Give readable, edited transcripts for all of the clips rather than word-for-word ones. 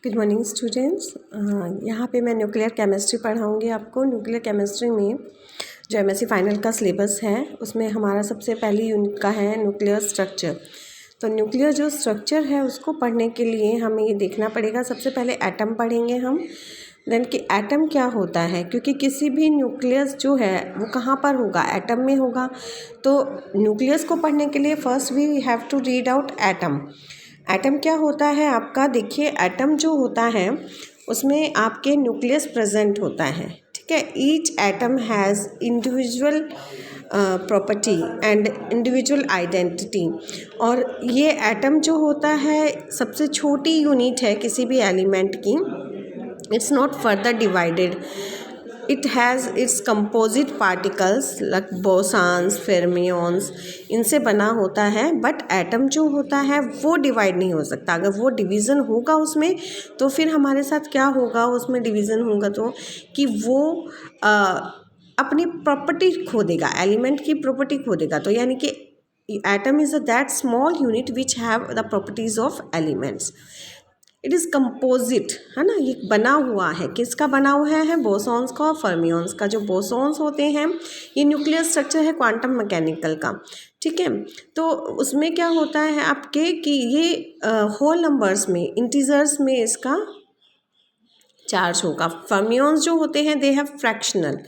Good morning students. यहाँ पे मैं न्यूक्लियर केमिस्ट्री पढ़ाऊँगी आपको। न्यूक्लियर केमिस्ट्री में जो एमएससी फाइनल का सिलेबस है उसमें हमारा सबसे पहली यूनिट का है न्यूक्लियर स्ट्रक्चर। तो न्यूक्लियर जो स्ट्रक्चर है उसको पढ़ने के लिए हमें ये देखना पड़ेगा, सबसे पहले एटम पढ़ेंगे हम, देन कि एटम क्या होता है, क्योंकि किसी भी न्यूक्लियस जो है वो कहाँ पर होगा, एटम में होगा। तो न्यूक्लियस को पढ़ने के लिए first we have to read out atom. Atom क्या होता है आपका, देखिए एटम जो होता है उसमें आपके न्यूक्लियस प्रेजेंट होता है, ठीक है। Each atom has individual property and individual identity. और ये एटम जो होता है सबसे छोटी यूनिट है किसी भी एलिमेंट की। It's not further divided, it has its composite particles like bosons, fermions, इनसे बना होता है। बट एटम जो होता है वो डिवाइड नहीं हो सकता। अगर वो डिवीज़न होगा उसमें तो फिर हमारे साथ क्या होगा, उसमें डिवीज़न होगा तो कि वो अपनी प्रॉपर्टी खो देगा, एलिमेंट की प्रॉपर्टी खो देगा। तो यानी कि atom is a that small unit which have the properties of elements. It is composite, है ना, ये बना हुआ है, किसका बना हुआ है, बोसॉन्स का और फर्मियंस का। जो बोसॉन्स होते हैं ये न्यूक्लियर स्ट्रक्चर है क्वांटम मैकेनिकल का, ठीक है। तो उसमें क्या होता है आपके कि ये होल नंबर्स में, इंटीजर्स में इसका चार्ज होगा। फर्मियंस जो होते हैं दे हैव फ्रैक्शनल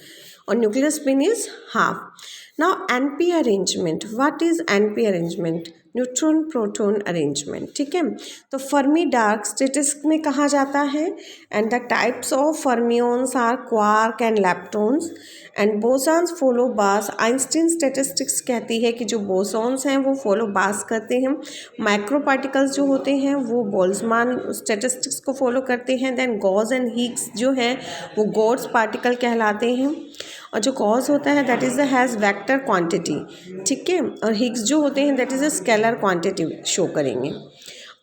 और nuclear spin is half. Now NP arrangement, what is NP arrangement, neutron proton arrangement, ठीक है। तो फर्मी डार्क स्टेटिस में कहा जाता है and the types of fermions are quark and leptons and bosons follow Bose. Einstein statistics कहती है कि जो बोसॉन्स हैं वो फॉलो बास करते हैं। माइक्रो पार्टिकल्स जो होते हैं वो बोल्ट्जमान स्टैटिस्टिक्स को फॉलो करते हैं। देन गॉस एंड हिग्स जो है वो गॉड्स पार्टिकल कहलाते हैं। और जो गॉस होता है that is has vector quantity, ठीक है। और हिग्स जो होते हैं that is a scalar quantity show करेंगे।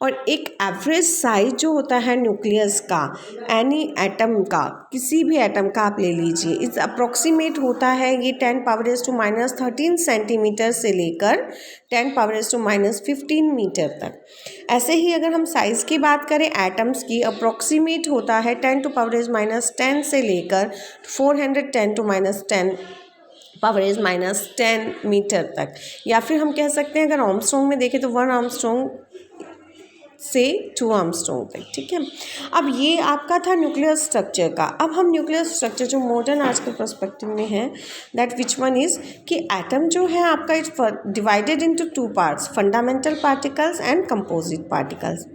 और एक एवरेज साइज जो होता है न्यूक्लियस का, एनी एटम का, किसी भी एटम का आप ले लीजिए, इस अप्रोक्सीमेट होता है ये 10⁻⁻13 सेंटीमीटर से लेकर 10⁻⁻15 मीटर तक। ऐसे ही अगर हम साइज़ की बात करें एटम्स की, अप्रोक्सीमेट होता है 10⁻10 से लेकर 410⁻10⁻10 मीटर तक। या फिर हम कह सकते हैं अगर आर्मस्ट्रॉन्ग में देखें तो 1 आर्मस्ट्रॉन्ग से 2 आर्मस्ट्रॉन्ग तक, ठीक है। अब ये आपका था न्यूक्लियर स्ट्रक्चर का। अब हम न्यूक्लियर स्ट्रक्चर जो मॉडर्न आज के पर्सपेक्टिव में है दैट विच वन इज़ कि एटम जो है आपका it's divided into 2 parts, fundamental particles and composite particles.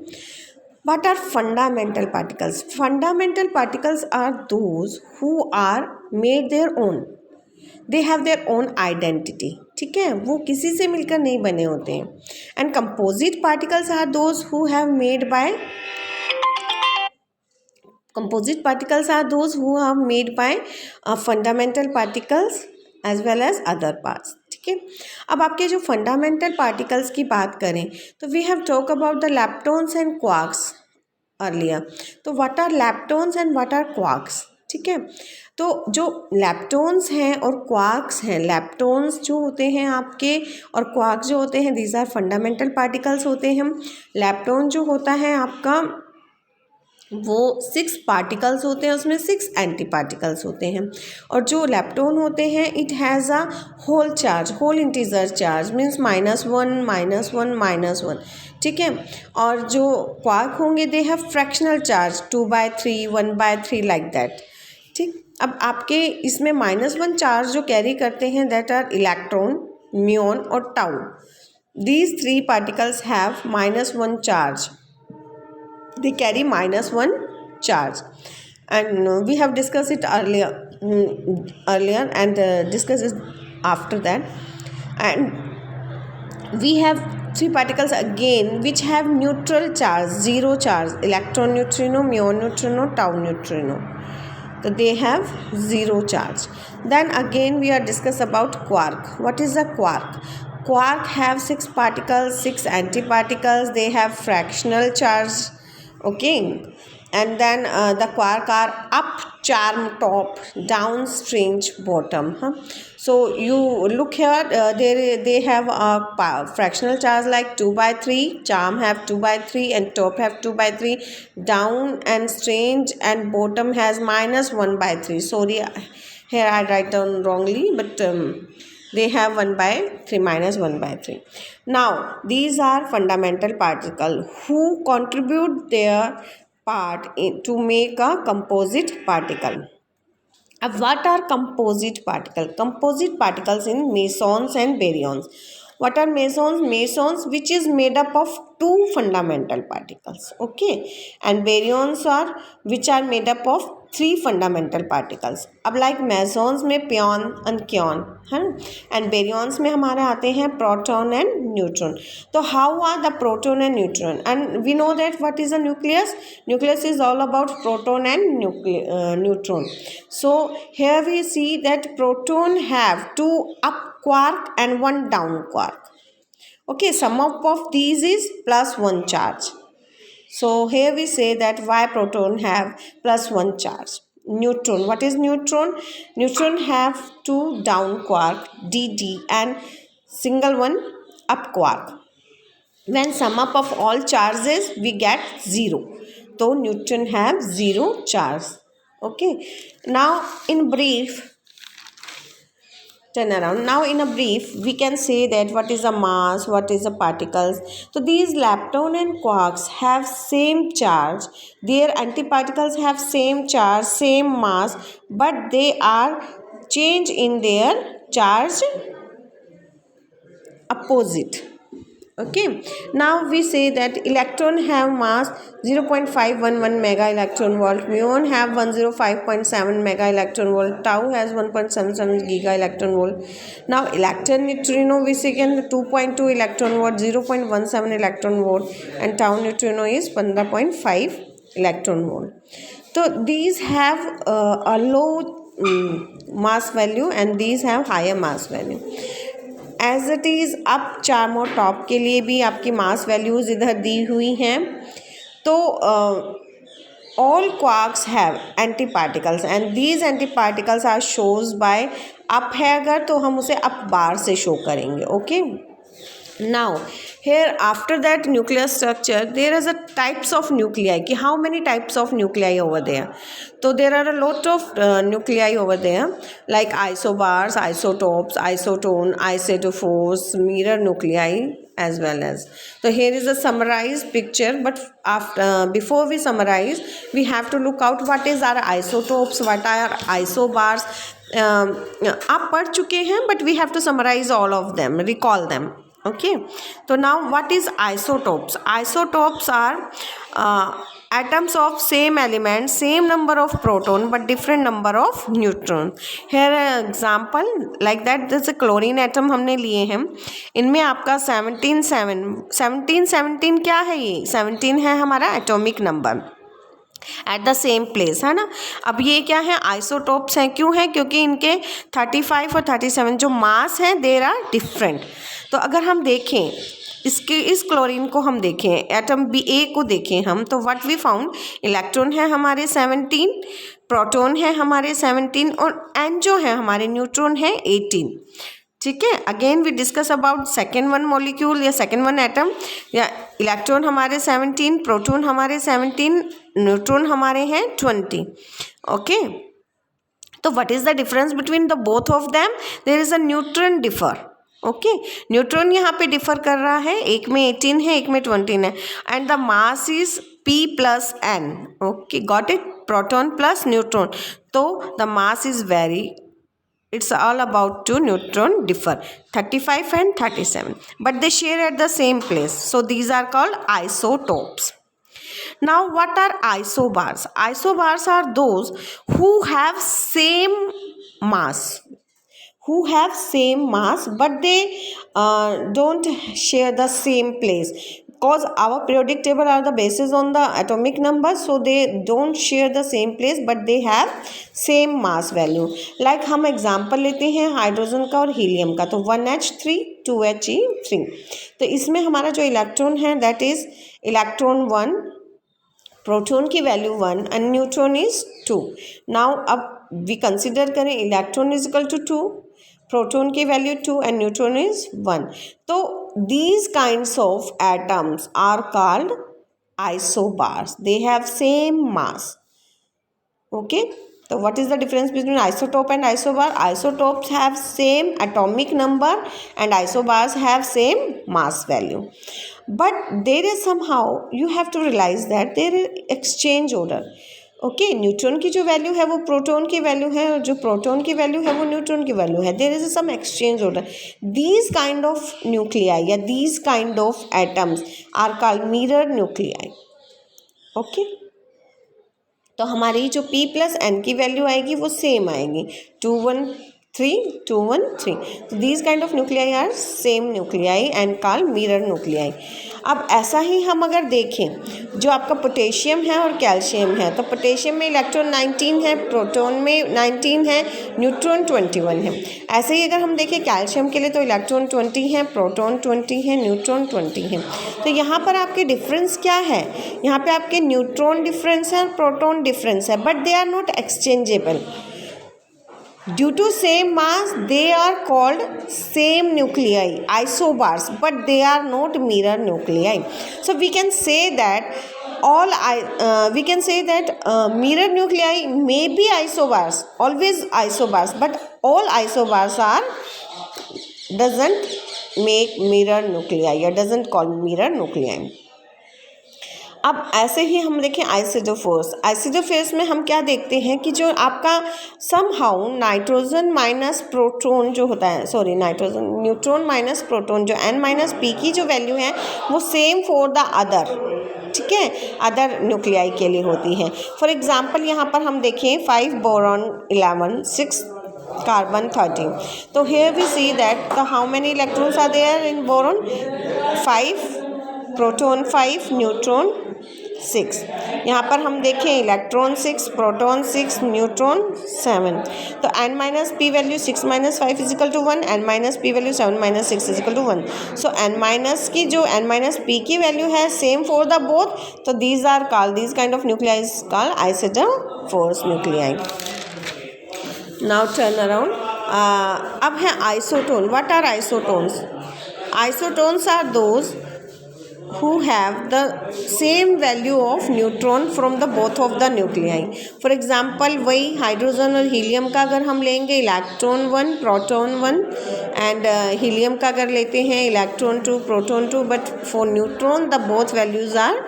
What are fundamental particles? Fundamental particles are those who are made their own. They have their own identity. ठीक है, वो किसी से मिलकर नहीं बने होते हैं। And composite particles are those who have made by fundamental particles as well as other parts. ठीक है। अब आपके जो फंडामेंटल पार्टिकल्स की बात करें तो we have talk about the leptons and quarks earlier. तो what are leptons and what are quarks, ठीक है। तो जो लैप्टॉन्स हैं और क्वार्क्स हैं, लैप्टॉन्स जो होते हैं आपके और क्वार्क्स जो होते हैं दीज आर फंडामेंटल पार्टिकल्स होते हैं। लैप्टॉन जो होता है आपका वो 6 पार्टिकल्स होते हैं, उसमें 6 एंटी पार्टिकल्स होते हैं। और जो लैप्टॉन होते हैं it has a whole charge, whole integer charge means -1, ठीक है। और जो क्वार्क होंगे they have fractional charge 2/3, 1/3 like that, ठीक। अब आपके इसमें -1 चार्ज जो कैरी करते हैं दैट आर इलेक्ट्रॉन, म्यून और tau. These 3 particles have -1 charge, they carry -1 charge, and we have discussed it earlier and discussed it after that. And we have 3 particles again which have neutral charge, 0 charge, electron neutrino, muon neutrino, tau neutrino. So they have 0 charge. Then again we are discuss about quark. What is a quark? Quark have 6 particles, 6 antiparticles. They have fractional charge, okay. And then the quark are up charm top, down strange bottom. Huh? So you look here, they have a fractional charge like 2 by 3, charm have 2 by 3 and top have 2 by 3, down and strange and bottom has minus 1 by 3. Sorry, here I write down wrongly, but they have 1 by 3, minus 1 by 3. Now these are fundamental particles who contribute their part to make a composite particle. What are composite particles? Composite particles in mesons and baryons. What are mesons? Mesons which is made up of two fundamental particles. Okay. And baryons are which are made up of three fundamental particles. अब like mesons में pion and cation है, and baryons में हमारे आते हैं proton and neutron. तो how are the proton and neutron? And we know that what is a nucleus? Nucleus is all about proton and neutron. So here we see that proton have two up quark and one down quark. Okay, sum of these is plus 1 charge. So here we say that why proton have plus 1 charge. Neutron, what is neutron? Neutron have two down quark dd and single one up quark. When sum up of all charges we get 0. So neutron have 0 charge. Okay. Now in brief, turn around. Now in a brief we can say that what is a mass, what is a particles. So these lepton and quarks have same charge, their antiparticles have same charge, same mass, but they are change in their charge opposite. Okay, now we say that electron have mass 0.511 mega electron volt, muon have 105.7 mega electron volt, tau has 1.77 giga electron volt. Now electron neutrino we say can 2.2 electron volt, 0.17 electron volt, and tau neutrino is 15.5 electron volt. So these have a low mass value and these have higher mass value. As it is up charm और top के लिए भी आपकी मास values इधर दी हुई हैं. तो all quarks have anti particles and these anti particles are shows by up है अगर तो हम उसे अप बार से शो करेंगे. Okay. Now here after that nuclear structure there is a types of nuclei कि how many types of nuclei over there. So there are a lot of nuclei over there like isobars, isotopes, isotone, isetophores, mirror nuclei as well as. So here is a summarized picture, but after before we summarize we have to look out what is our isotopes, what are isobars. आप पढ़ चुके हैं but we have to summarize all of them, recall them. Okay, so now what is isotopes? Isotopes are atoms of same element, same number of proton but different number of neutron. Here example like that this is a chlorine atom हमने लिए हैं. इनमें आपका 17 क्या है? ये 17 है हमारा atomic number at the same place है ना. अब ये क्या है? आइसोटोप्स हैं. क्यों है? क्योंकि इनके 35 और 37 जो मास हैं देर आर डिफरेंट. तो अगर हम देखें इस क्लोरीन को हम देखें एटम बी ए को देखें हम तो व्हाट वी फाउंड इलेक्ट्रॉन है हमारे 17, प्रोटॉन है हमारे 17 और एन जो है हमारे न्यूट्रॉन है 18. ठीक है. Again we discuss about second one molecule या सेकेंड वन एटम. या इलेक्ट्रॉन हमारे 17, प्रोटॉन हमारे 17, न्यूट्रॉन हमारे हैं 20. ओके. तो what is the difference between the both of them? There is a neutron differ. Okay. Neutron यहाँ पे डिफर कर रहा है. एक में 18 है, एक में 20 है. And the mass is p plus n. Okay, got it. Proton plus neutron. तो the mass is very, it's all about two neutron differ 35 and 37 but they share at the same place, so these are called isotopes. Now what are isobars? Isobars are those who have same mass but they don't share the same place because our periodic table are the basis on the atomic number, so they don't share the same place but they have same mass value. like हम example लेते हैं hydrogen का और helium का. तो 1h3 2he3. तो इसमें हमारा जो इलेक्ट्रॉन है दैट इज इलेक्ट्रॉन 1, प्रोटॉन की value 1 and neutron is 2। Now अब वी कंसिडर करें electron is equal to 2, proton की वैल्यू 2 एंड न्यूट्रॉन इज 1। तो these kinds of atoms are called isobars. They have same mass. Okay, so what is the difference between isotope and isobar? Isotopes have same atomic number and isobars have same mass value, but there is somehow you have to realize that there is exchange order. Okay, neutron की जो value है वो proton की value है और जो proton की value है वो न्यूट्रॉन की वैल्यू है। There is some exchange order. These kind of nuclei या these kind of atoms are called mirror nuclei. Okay, तो हमारी जो P प्लस N की वैल्यू आएगी वो सेम आएगी, 2 1 3 2 1 3। तो these kind of nuclei are same nuclei and called mirror nuclei. अब ऐसा ही हम अगर देखें जो आपका पोटेशियम है और कैल्शियम है, तो पोटेशियम में इलेक्ट्रॉन 19 है, प्रोटॉन में 19 है, न्यूट्रॉन 21 है। ऐसे ही अगर हम देखें कैल्शियम के लिए तो इलेक्ट्रॉन 20 है, प्रोटॉन 20 है, न्यूट्रॉन 20 है। तो यहाँ पर आपके डिफरेंस क्या है? यहाँ पे आपके न्यूट्रॉन डिफरेंस है और प्रोटॉन डिफरेंस है, but they are not exchangeable. Due to same mass, they are called same nuclei, isobars, but they are not mirror nuclei. So we can say that mirror nuclei may be isobars, always isobars, but all isobars doesn't make mirror nuclei or doesn't call mirror nuclei. अब ऐसे ही हम देखें आइसिडोफोर्स में हम क्या देखते हैं कि जो आपका समहाउ नाइट्रोजन माइनस प्रोटॉन जो होता है, न्यूट्रॉन माइनस प्रोटॉन जो N माइनस P की जो वैल्यू है वो सेम फॉर द अदर, ठीक है, अदर न्यूक्लियाई के लिए होती है। फॉर एग्जांपल यहाँ पर हम देखें 5 बोरॉन 11 6 कार्बन 13। तो here we see that the how many electrons are there in boron? 5, proton 5, neutron 6। यहाँ पर हम देखें इलेक्ट्रॉन 6, प्रोटॉन 6, न्यूट्रॉन 7। तो N minus P value 6 minus 5 equal to 1, N minus P value 7 minus 6 equal to 1। So N minus की जो N minus P की value है same for the both, तो these are called, these kind of nuclei is called isodiaphers nuclei. Now turn around. अब है isotone. What are isotones? Isotones are those who have the same value of neutron from the both of the nuclei. For example, वही hydrogen और helium का अगर हम लेंगे electron 1 proton 1 and helium का अगर लेते हैं electron 2 proton 2, but for neutron the both values are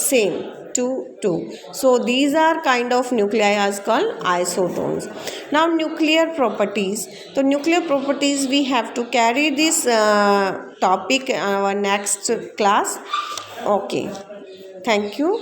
same 2 2. So these are kind of nuclei as called isotones. Now nuclear properties. So nuclear properties we have to carry this topic in our next class. Okay, thank you.